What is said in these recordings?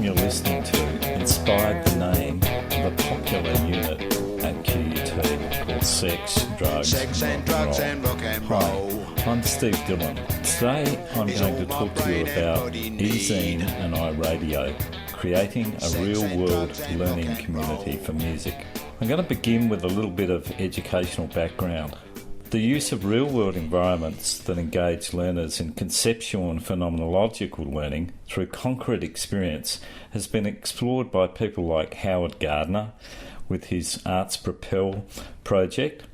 you're listening to inspired the name of a popular unit at QUT called Sex, Drugs and Rock and Roll. Hi, I'm Steve Dillon. Today I'm going to talk to you about eZine and iRadio, creating a real-world learning community for music. I'm going to begin with a little bit of educational background. The use of real-world environments that engage learners in conceptual and phenomenological learning through concrete experience has been explored by people like Howard Gardner with his Arts Propel project,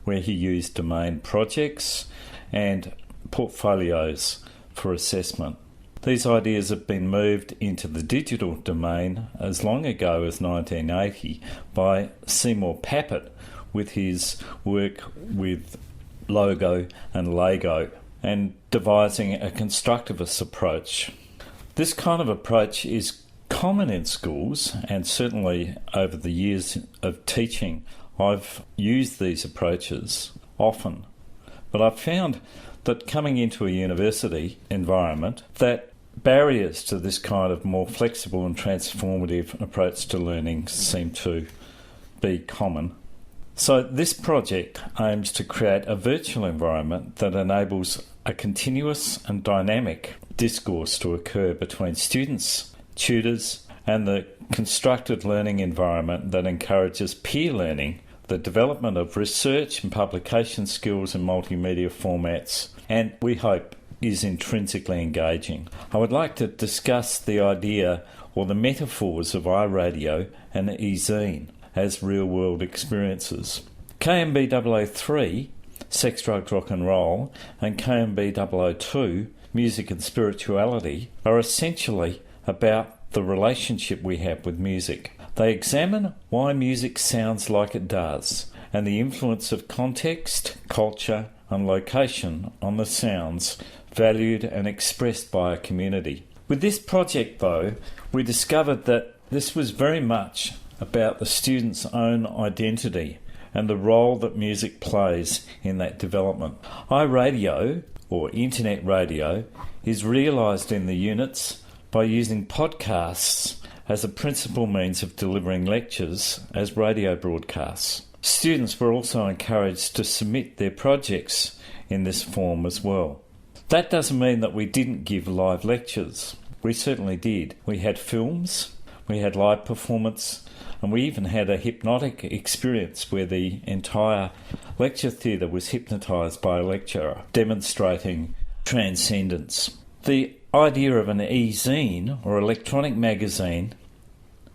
where he used domain projects and portfolios for assessment. These ideas have been moved into the digital domain as long ago as 1980 by Seymour Papert with his work with Logo and Lego and devising a constructivist approach. This kind of approach is common in schools, and certainly over the years of teaching I've used these approaches often. But I've found that coming into a university environment that barriers to this kind of more flexible and transformative approach to learning seem to be common. So this project aims to create a virtual environment that enables a continuous and dynamic discourse to occur between students, tutors, and the constructed learning environment that encourages peer learning, the development of research and publication skills in multimedia formats, and we hope is intrinsically engaging. I would like to discuss the idea or the metaphors of iRadio and eZine as real-world experiences. KMB 003, Sex, Drugs, Rock and Roll, and KMB 002, Music and Spirituality, are essentially about the relationship we have with music. They examine why music sounds like it does, and the influence of context, culture, and location on the sounds valued and expressed by a community. With this project, though, we discovered that this was very much about the student's own identity and the role that music plays in that development. iRadio, or internet radio, is realised in the units by using podcasts as a principal means of delivering lectures as radio broadcasts. Students were also encouraged to submit their projects in this form as well. That doesn't mean that we didn't give live lectures. We certainly did. We had films, we had live performance, and we even had a hypnotic experience where the entire lecture theatre was hypnotised by a lecturer, demonstrating transcendence. The idea of an eZine, or electronic magazine,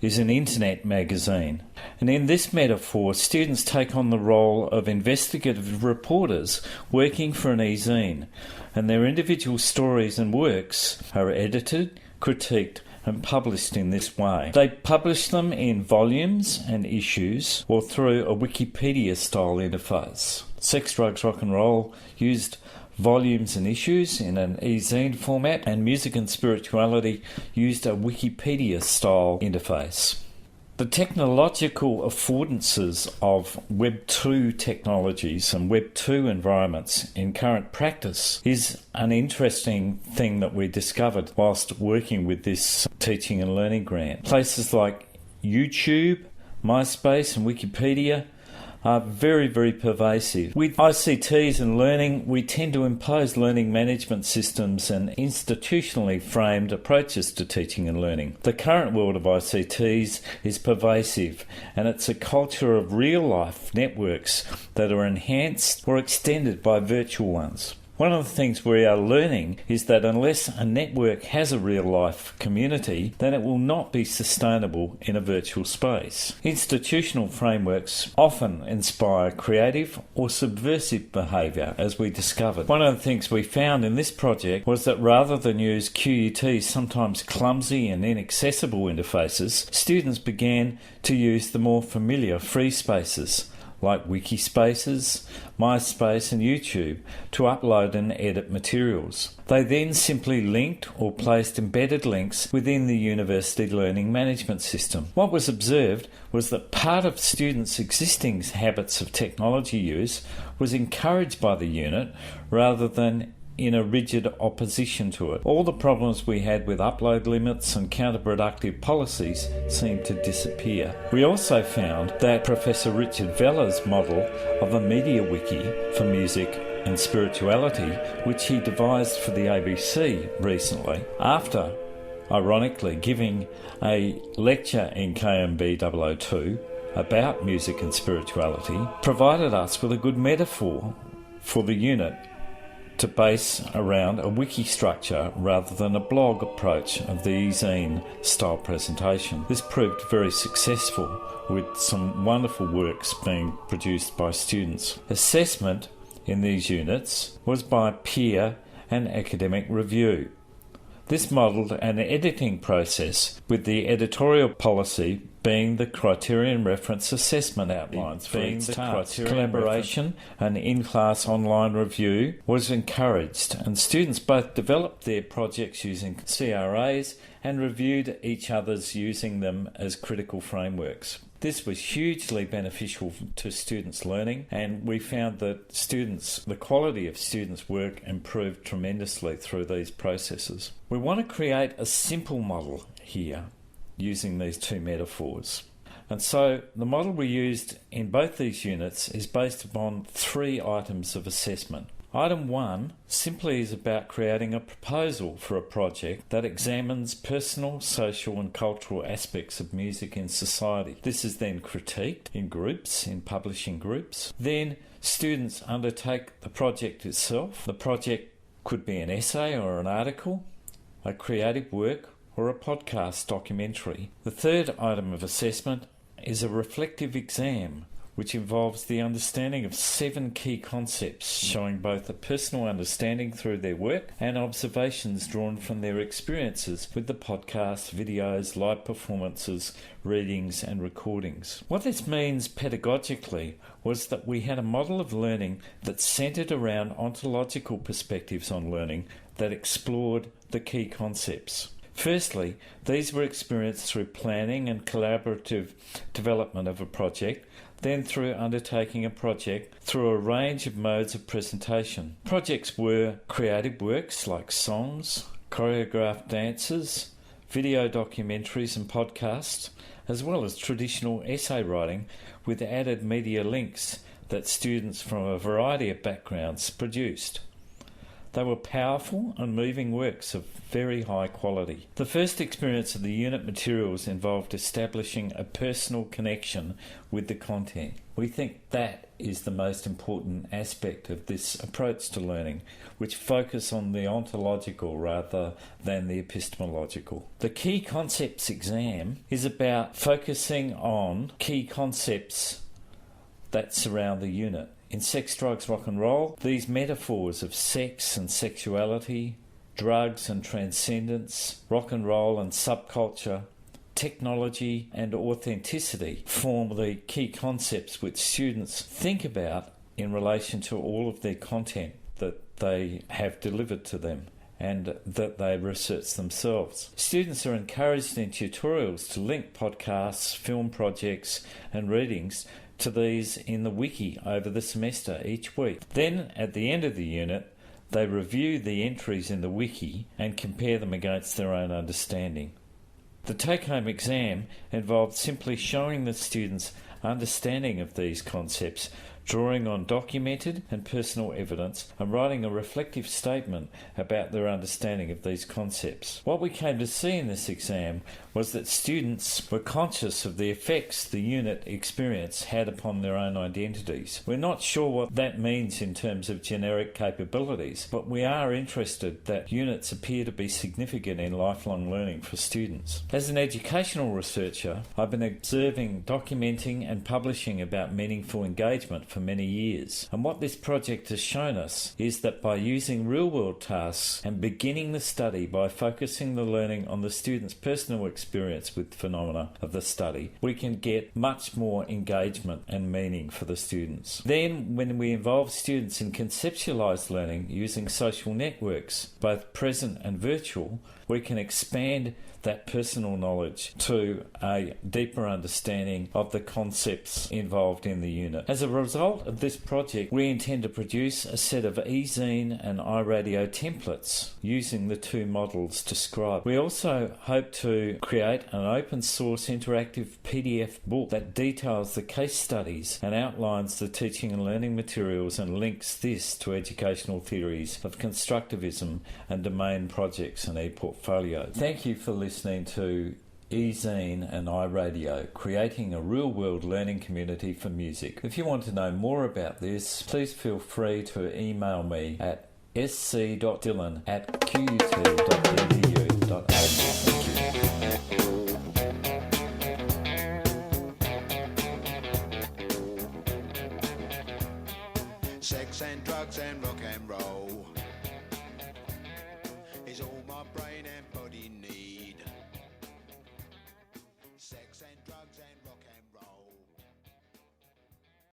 is an internet magazine. And in this metaphor, students take on the role of investigative reporters working for an eZine, and their individual stories and works are edited, critiqued, and published in this way. They publish them in volumes and issues or through a Wikipedia-style interface. Sex, Drugs, Rock and Roll used volumes and issues in an eZine format, and Music and Spirituality used a Wikipedia-style interface. The technological affordances of Web 2 technologies and Web 2 environments in current practice is an interesting thing that we discovered whilst working with this teaching and learning grant. Places like YouTube, MySpace and Wikipedia are very, very pervasive. With ICTs and learning, we tend to impose learning management systems and institutionally framed approaches to teaching and learning. The current world of ICTs is pervasive, and it's a culture of real-life networks that are enhanced or extended by virtual ones. One of the things we are learning is that unless a network has a real-life community, then it will not be sustainable in a virtual space. Institutional frameworks often inspire creative or subversive behaviour, as we discovered. One of the things we found in this project was that rather than use QUT's sometimes clumsy and inaccessible interfaces, students began to use the more familiar free spaces like Wikispaces, MySpace and YouTube to upload and edit materials. They then simply linked or placed embedded links within the university learning management system. What was observed was that part of students' existing habits of technology use was encouraged by the unit rather than in a rigid opposition to it. All the problems we had with upload limits and counterproductive policies seemed to disappear. We also found that Professor Richard Veller's model of a media wiki for music and spirituality, which he devised for the ABC recently, after, ironically, giving a lecture in KMB 002 about music and spirituality, provided us with a good metaphor for the unit to base around a wiki structure rather than a blog approach of the eZine style presentation. This proved very successful, with some wonderful works being produced by students. Assessment in these units was by peer and academic review. This modelled an editing process, with the editorial policy being the criterion reference assessment outlines for each task. Collaboration and in-class online review was encouraged, and students both developed their projects using CRAs and reviewed each other's using them as critical frameworks. This was hugely beneficial to students' learning, and we found that the quality of students' work improved tremendously through these processes. We want to create a simple model here using these two metaphors. And so the model we used in both these units is based upon 3 items of assessment. Item 1 simply is about creating a proposal for a project that examines personal, social and cultural aspects of music in society. This is then critiqued in groups, in publishing groups. Then students undertake the project itself. The project could be an essay or an article, a creative work, or a podcast documentary. The third item of assessment is a reflective exam, which involves the understanding of 7 key concepts, showing both a personal understanding through their work and observations drawn from their experiences with the podcasts, videos, live performances, readings and recordings. What this means pedagogically was that we had a model of learning that centred around ontological perspectives on learning that explored the key concepts. Firstly, these were experienced through planning and collaborative development of a project, then through undertaking a project through a range of modes of presentation. Projects were creative works like songs, choreographed dances, video documentaries and podcasts, as well as traditional essay writing with added media links that students from a variety of backgrounds produced. They were powerful and moving works of very high quality. The first experience of the unit materials involved establishing a personal connection with the content. We think that is the most important aspect of this approach to learning, which focus on the ontological rather than the epistemological. The key concepts exam is about focusing on key concepts that surround the unit. In Sex, Drugs, Rock and Roll, these metaphors of sex and sexuality, drugs and transcendence, rock and roll and subculture, technology and authenticity form the key concepts which students think about in relation to all of their content that they have delivered to them and that they research themselves. Students are encouraged in tutorials to link podcasts, film projects and readings to these in the wiki over the semester each week. Then, at the end of the unit, they review the entries in the wiki and compare them against their own understanding. The take-home exam involved simply showing the students' understanding of these concepts, drawing on documented and personal evidence, and writing a reflective statement about their understanding of these concepts. What we came to see in this exam was that students were conscious of the effects the unit experience had upon their own identities. We're not sure what that means in terms of generic capabilities, but we are interested that units appear to be significant in lifelong learning for students. As an educational researcher, I've been observing, documenting and publishing about meaningful engagement for many years. And what this project has shown us is that by using real-world tasks and beginning the study by focusing the learning on the student's personal experience with phenomena of the study, we can get much more engagement and meaning for the students. Then, when we involve students in conceptualised learning using social networks, both present and virtual, we can expand that personal knowledge to a deeper understanding of the concepts involved in the unit. As a result of this project, we intend to produce a set of eZine and iRadio templates using the two models described. We also hope to create an open source interactive PDF book that details the case studies and outlines the teaching and learning materials and links this to educational theories of constructivism and domain projects and e-portfolio. Thank you for listening to eZine and iRadio, creating a real-world learning community for music. If you want to know more about this, please feel free to email me at sc.dillon@qut.edu.au. Thank you. Sex and drugs and rock and roll.